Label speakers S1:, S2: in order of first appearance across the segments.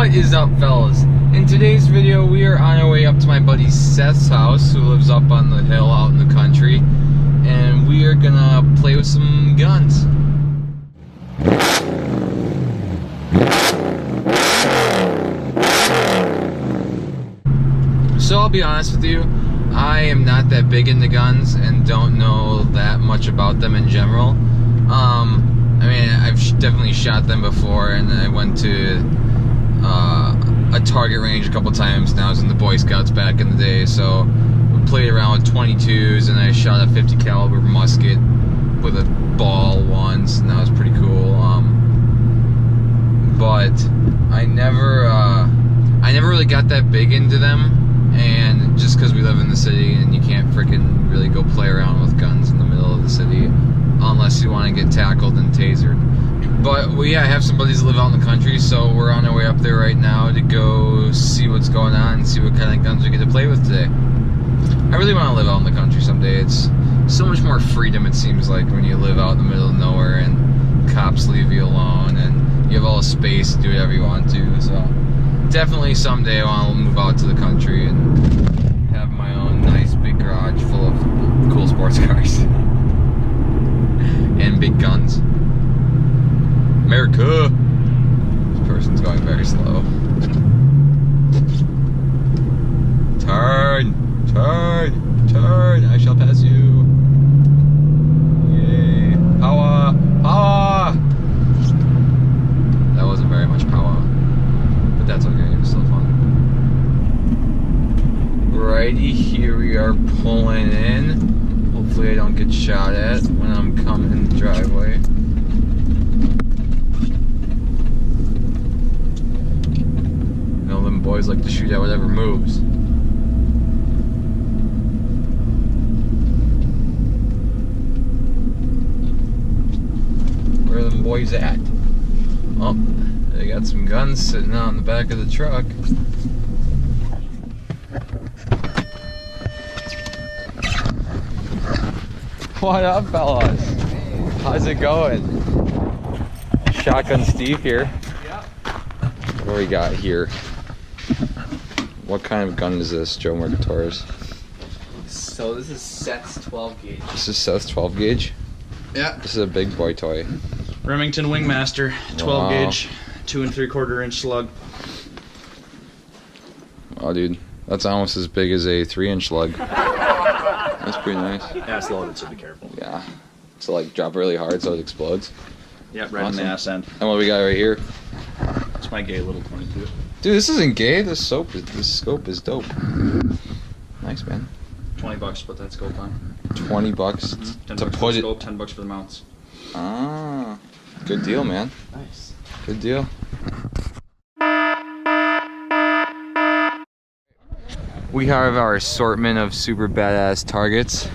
S1: What is up, fellas? In today's video, we are on our way up to my buddy Seth's house, who lives up on the hill out in the country, and we are gonna play with some guns. So I'll be honest with you, I am not that big into guns and don't know that much about them in general. I mean, I've definitely shot them before, and I went to a target range a couple times, and I was in the Boy Scouts back in the day, so we played around with 22s, and I shot a 50 caliber musket with a ball once, and that was pretty cool. But I never really got that big into them, and just because we live in the city and you can't freaking really go play around with guns in the middle of the city unless you want to get tackled and tasered. But well, yeah, I have some buddies that live out in the country, so we're on our way up there right now to go see what's going on and see what kind of guns we get to play with today. I really want to live out in the country someday. It's so much more freedom, it seems like, when you live out in the middle of nowhere and cops leave you alone and you have all the space to do whatever you want to. So definitely someday I want to move out to the country and have my own nice big garage full of cool sports cars and big guns. America! This person's going very slow. Turn! Turn! Turn! I shall pass you. Yay! Power! Power! That wasn't very much power, but that's okay. It was still fun. Righty, here we are pulling in. Hopefully I don't get shot at when I'm coming in the driveway. Boys like to shoot at whatever moves. Where are them boys at? Oh, they got some guns sitting out in the back of the truck. What up, fellas? How's it going? Shotgun Steve here. Yeah. What do we got here? What kind of gun is this, Joe Mercator's?
S2: So this is Seth's 12 gauge.
S1: This is Seth's 12 gauge?
S2: Yeah.
S1: This is a big boy toy.
S3: Remington Wingmaster, 12 gauge, 2 3/4 inch slug.
S1: Oh, dude, that's almost as big as a 3-inch slug. That's pretty nice.
S3: Yeah, it's loaded, so be careful.
S1: Yeah. So like drop really hard so it explodes.
S3: Yep, right awesome. In the ass end.
S1: And what we got right here?
S3: It's my gay little 22.
S1: Dude, this isn't gay. This scope is dope. Nice, man.
S3: $20 to put that scope on.
S1: $20
S3: $10
S1: to
S3: for
S1: put
S3: the
S1: it.
S3: scope, $10 for the mounts.
S1: Ah, good deal, man.
S2: Nice.
S1: Good deal. We have our assortment of super badass targets.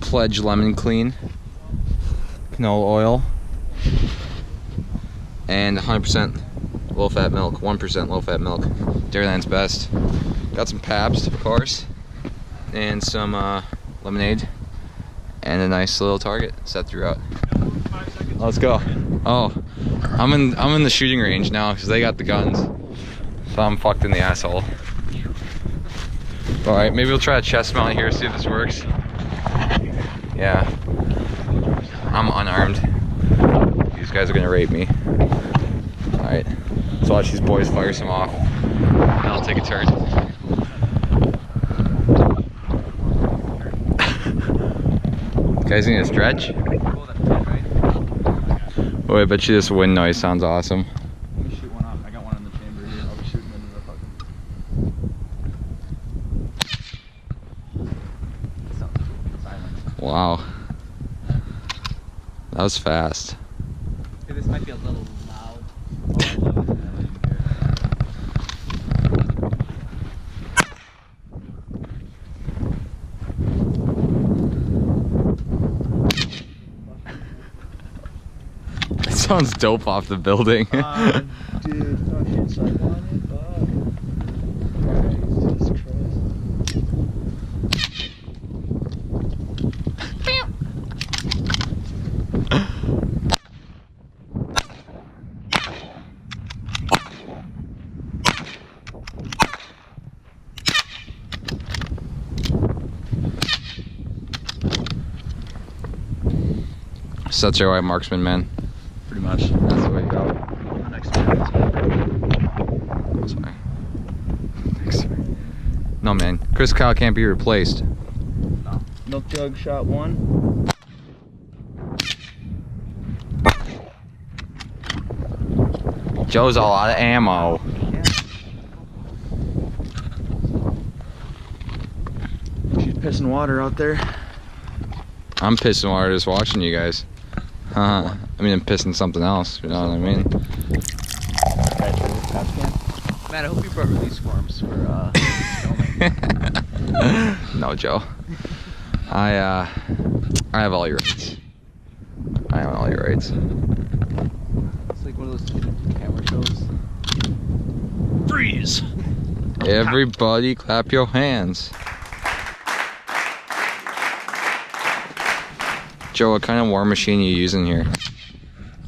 S1: Pledge Lemon Clean, canola oil, and 100% low-fat milk, 1% low-fat milk. Dairyland's best. Got some Pabst, of course, and some lemonade, and a nice little target set throughout. Let's go. Oh, I'm in the shooting range now because they got the guns, so I'm fucked in the asshole. All right, maybe we'll try a chest mount here, see if this works. Yeah, I'm unarmed. These guys are gonna rape me. All right. So watch these boys fire some off, and I'll take a turn. Guys need a stretch? Oh, I bet you this wind noise sounds awesome.
S3: Let me shoot one off. I got one in the chamber here. I'll be shooting into the fucking...
S1: Wow. That was fast.
S2: Okay, this might be a little loud.
S1: It sounds dope off the building.
S3: Dude, fucking psychotic. Jesus Christ.
S1: Seth's your white marksman, man.
S3: Pretty much.
S1: That's the way to go.
S3: Next man.
S1: Sorry. No, man. Chris Kyle can't be replaced.
S3: No. Milk jug shot 1.
S1: Joe's all out of ammo.
S3: She's pissing water out there.
S1: I'm pissing water just watching you guys. I mean, I'm pissing something else. You know what I mean?
S2: Man, I hope you brought release forms for filming.
S1: No, Joe. I have all your rights. I have all your rights.
S2: It's like one of those camera shows.
S3: Freeze!
S1: Everybody clap your hands. Joe, what kind of war machine are you using here?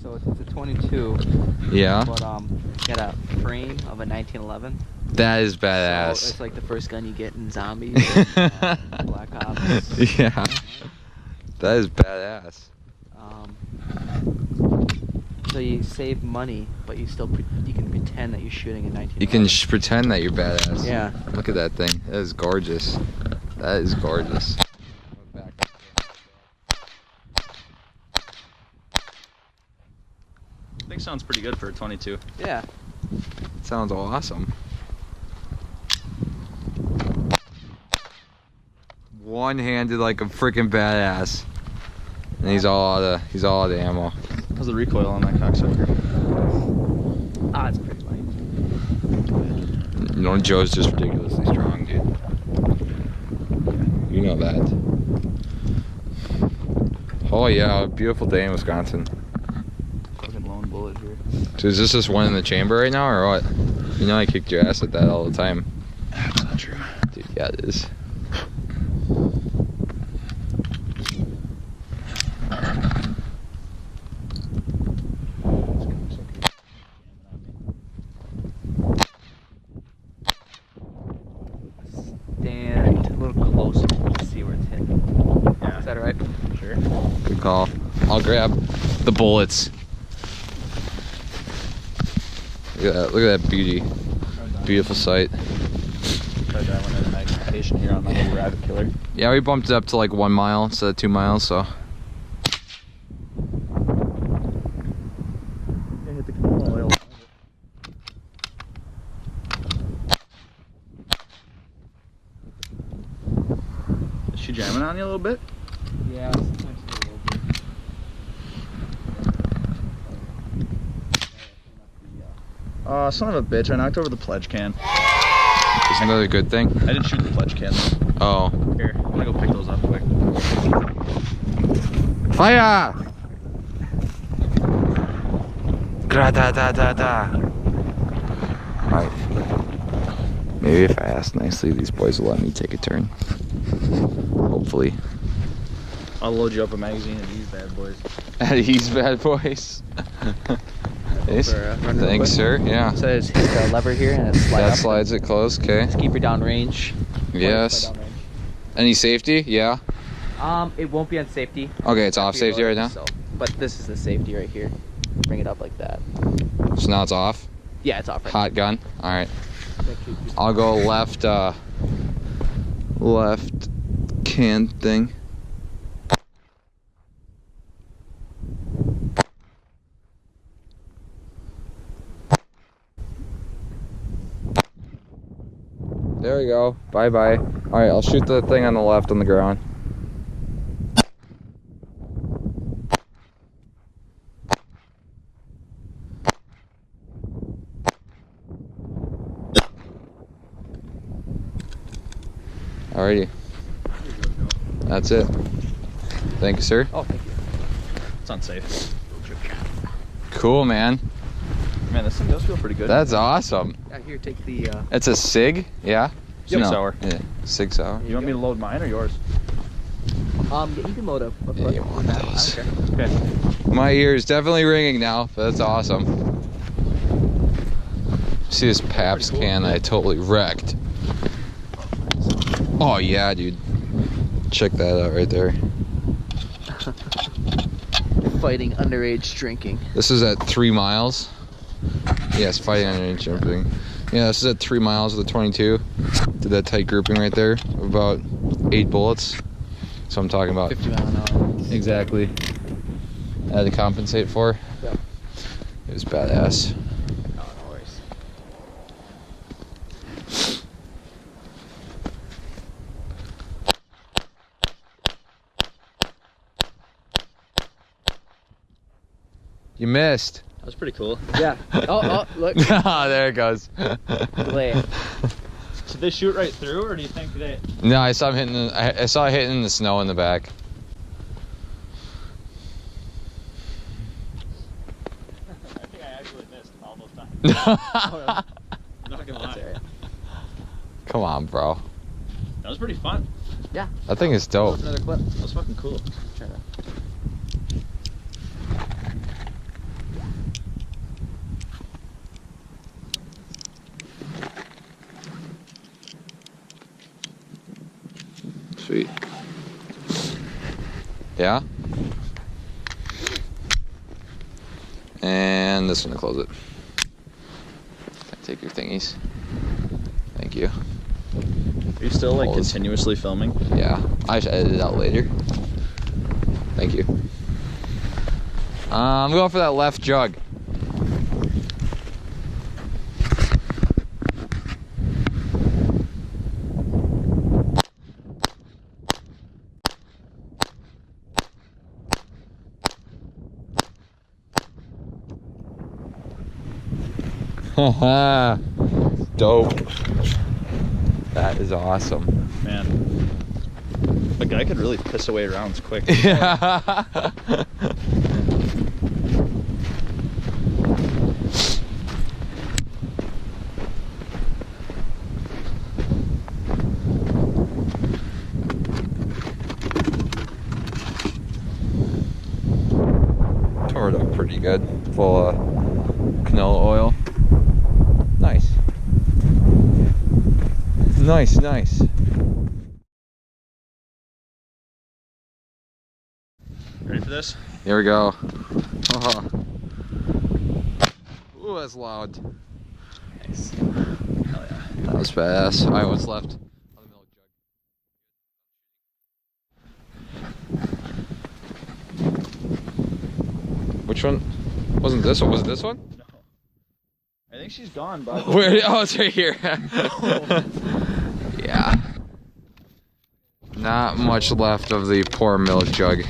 S2: So it's a 22.
S1: Yeah?
S2: But got a frame of a 1911.
S1: That is badass.
S2: So it's like the first gun you get in Zombies, and, Black Ops.
S1: Yeah. That is badass.
S2: So you save money, but you still you can pretend that you're shooting a 1911.
S1: You can pretend that you're badass.
S2: Yeah.
S1: Look at that thing. That is gorgeous. That is gorgeous.
S3: I think sounds pretty good for a 22.
S2: Yeah.
S1: Sounds awesome. One-handed like a freaking badass. And he's all out of ammo.
S3: How's the recoil on that cocksucker?
S2: Ah, it's pretty light.
S1: You know, Joe's just ridiculously strong, dude. You know that. Oh yeah, a beautiful day in Wisconsin.
S3: Fucking lone bullet here.
S1: So is this just one in the chamber right now, or what? You know I kicked your ass at that all the time.
S3: That's not true.
S1: Dude, yeah, it is.
S2: Stand a little closer to see where it's hitting.
S3: Yeah.
S2: Is that alright?
S3: Sure.
S1: Good call. I'll grab the bullets. Look at that beauty. Beautiful sight.
S3: Try driving at a magnification here on my little rabbit killer.
S1: Yeah, we bumped it up to like 1 mile instead of 2 miles, so.
S3: Yeah, hit the canola oil. Is she jamming on you a little bit?
S2: Yeah, sometimes a little bit.
S3: Son of a bitch, I knocked over the pledge can.
S1: Isn't that a good thing?
S3: I didn't shoot the pledge can though.
S1: Oh.
S3: Here, I'm gonna go pick those up quick.
S1: Fire! Gra-da-da-da-da. Alright. Maybe if I ask nicely, these boys will let me take a turn. Hopefully.
S3: I'll load you up a magazine of these bad boys.
S1: At these bad boys. Yes. Thanks, sir. Yeah.
S2: So it's hit the lever here and it slides
S1: That
S2: up.
S1: slides it close, okay.
S2: Just keep her down range.
S1: Yes.
S2: Down range.
S1: Any safety? Yeah.
S2: It won't be on safety.
S1: Okay, it's off
S2: After you
S1: safety
S2: load
S1: right
S2: it,
S1: now?
S2: So, but this is the safety right here. Bring it up like that.
S1: So now it's off.
S2: Yeah, it's off right
S1: Hot gun. Alright.
S2: now.
S1: I'll go left can thing. There we go. Bye bye. Alright, I'll shoot the thing on the left on the ground. Alrighty. That's it. Thank you, sir.
S2: Oh, thank you.
S3: It's unsafe.
S1: Cool, man.
S3: Man, this thing does feel pretty good.
S1: That's awesome.
S2: Yeah, here, take the.
S1: It's a SIG, yeah?
S3: Sig Sauer.
S1: Yeah, SIG Sauer.
S3: You want me to load mine or yours?
S2: Yeah, you can load up.
S1: Yeah, you want those.
S3: Okay.
S1: My ear's definitely ringing now, but that's awesome. See this Pabst can I totally wrecked. Oh yeah, dude. Check that out right there.
S2: fighting underage drinking.
S1: This is at 3 miles. Yes, fighting underage drinking. Yeah, this is at 3 miles of the 22. Did that tight grouping right there, about 8 bullets. So I'm talking about
S2: 50 mile an hour.
S1: exactly. I had to compensate for.
S2: Yep.
S1: It was badass.
S2: Oh, no worries.
S1: You missed.
S3: That was pretty cool.
S2: Yeah. Oh, look.
S1: Oh, there it goes.
S2: Delay.
S3: Did they shoot right through, or do you think they?
S1: No, I saw him hitting. I saw it hitting the snow in the back.
S3: I think I actually missed all those times.
S2: Oh,
S3: I'm not gonna lie.
S1: Come on, bro.
S3: That was pretty fun.
S2: yeah.
S1: That thing is dope.
S2: Another clip.
S3: That was fucking cool.
S2: Try to.
S1: Sweet. Yeah. And this one to close it. Can I take your thingies? Thank you.
S3: Are you still like
S1: Always.
S3: continuously filming?
S1: Yeah, I should edit it out later. Thank you. I'm going for that left jug. Haha, dope. That is awesome.
S3: Man, a guy could really piss away rounds quick.
S1: Yeah. Tore it up pretty good. Full of canola oil. Nice. Nice, nice.
S3: Ready for this?
S1: Here we go. Ooh, that's loud.
S3: Nice. Hell yeah.
S1: That was badass. Alright, what's left? On the milk jug. Which one? Wasn't this one? Was it this one?
S3: No. I think she's gone, bud.
S1: Where? Oh, it's right here. Yeah. Not much left of the poor milk jug.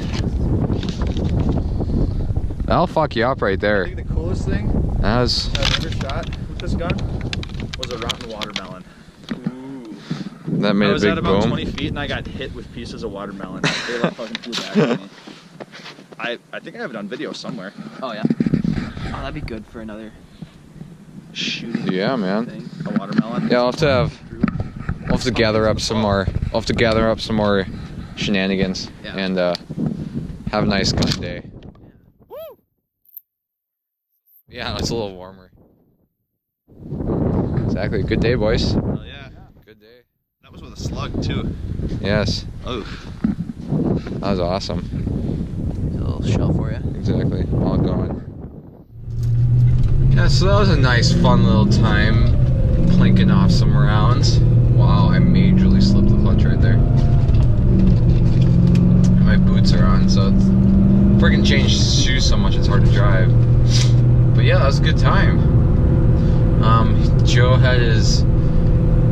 S1: That'll fuck you up right
S3: I
S1: there.
S3: think the coolest thing
S1: That was.
S3: I've ever shot with this gun was a rotten watermelon. Ooh.
S1: That made
S3: I
S1: a
S3: was
S1: big
S3: at about
S1: boom.
S3: 20 feet and I got hit with pieces of watermelon. They like fucking flew back at me. I think I have it on video somewhere.
S2: Oh yeah. Oh, that'd be good for another shooting.
S1: Yeah, man.
S2: Thing.
S3: A watermelon.
S1: Yeah, I'll have to gather up some more. I'll have to gather up some more shenanigans
S2: Yeah.
S1: and have a nice gun day.
S2: Woo!
S1: Yeah, it's a little warmer. Exactly. Good day, boys.
S3: Oh yeah.
S1: Good day.
S3: That was with a slug too.
S1: Yes,
S3: Oh.
S1: that was awesome.
S2: A little shell for you.
S1: Exactly. All gone. Yeah, so that was a nice, fun little time plinking off some rounds. Wow, I majorly slipped the clutch right there. And my boots are on, so it's freaking changed shoes so much it's hard to drive. But yeah, that was a good time. Joe had his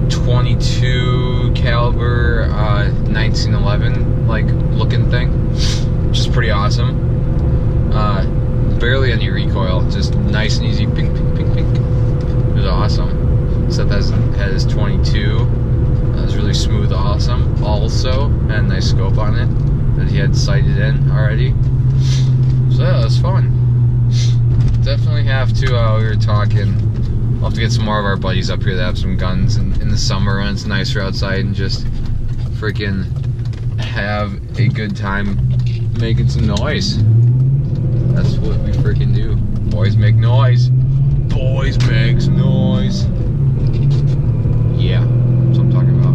S1: 22 caliber 1911 like looking thing, which is pretty awesome. Barely any recoil, just nice and easy, pink, pink, pink, pink. It was awesome. Seth had his 22. That was really smooth, awesome. Also, had a nice scope on it that he had sighted in already. So yeah, it was fun. Definitely have to, we were talking, I'll have to get some more of our buddies up here that have some guns in the summer when it's nicer outside and just freaking have a good time making some noise. That's what we freaking do. Boys make noise. Boys make some noise. Yeah, that's what I'm talking about.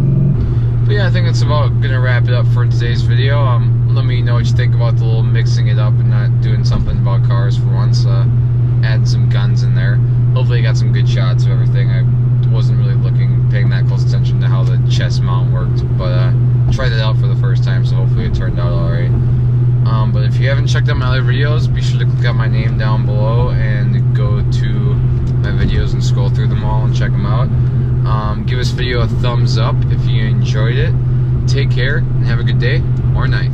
S1: But yeah, I think that's about gonna wrap it up for today's video. I'm let me know what you think about the little mixing it up and not doing something about cars for once. Adding some guns in there. Hopefully you got some good shots of everything. I wasn't really paying that close attention to how the chest mount worked, but tried it out for the first time, so hopefully it turned out alright. But if you haven't checked out my other videos, be sure to click out my name down below and go to my videos and scroll through them all and check them out. Give this video a thumbs up if you enjoyed it. Take care and have a good day or night.